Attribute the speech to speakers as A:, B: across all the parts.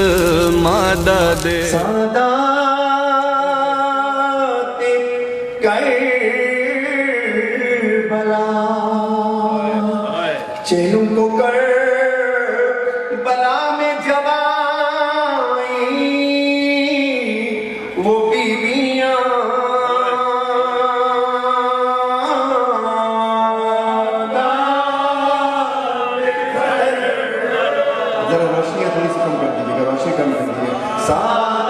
A: المدد
B: سادات کربلا چہلوں کو کربلا میں جب آئیں وہ بیویاں ذرا روشنیاں تھوڑی سی کم کر دیجیے گا، روشنی کم کر دیجیے گا. سادات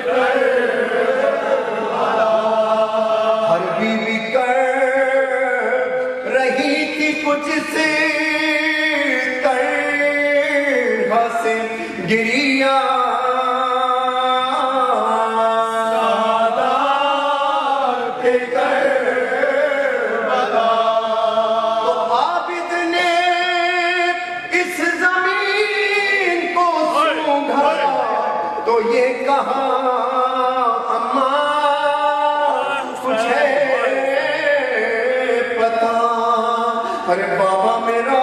B: کربلا ہر بیوی کر رہی تھی کچھ سے طرح سے گریہ سادات کربلا تو عابد نے اس زمین کو سونگھا تو یہ کہا اماں کچھ ہے پتا ارے بابا میرا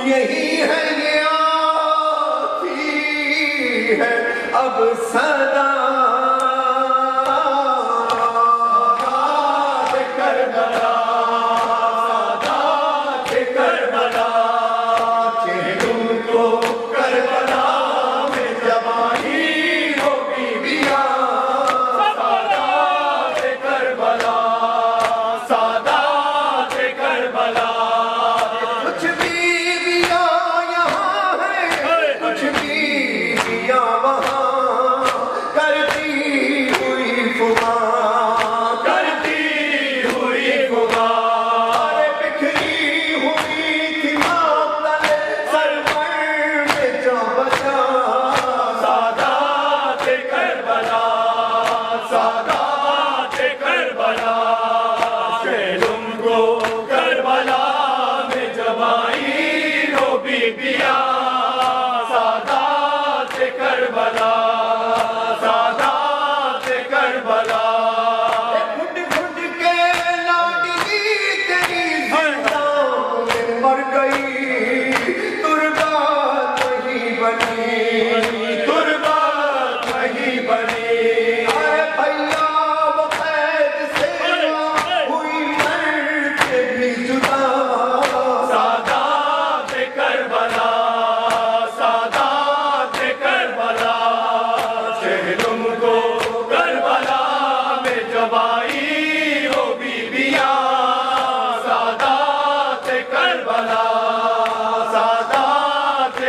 B: یہی ہے یہ آتی ہے اب صدا کربلا کربلا چہلوں کو کربلا میں جب آئی ہو بیویاں سادات کربلا سادات کربلا کچھ بیویاں یہاں ہیں کچھ بیویاں وہاں کرتی ہوئی فغاں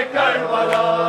B: کربلا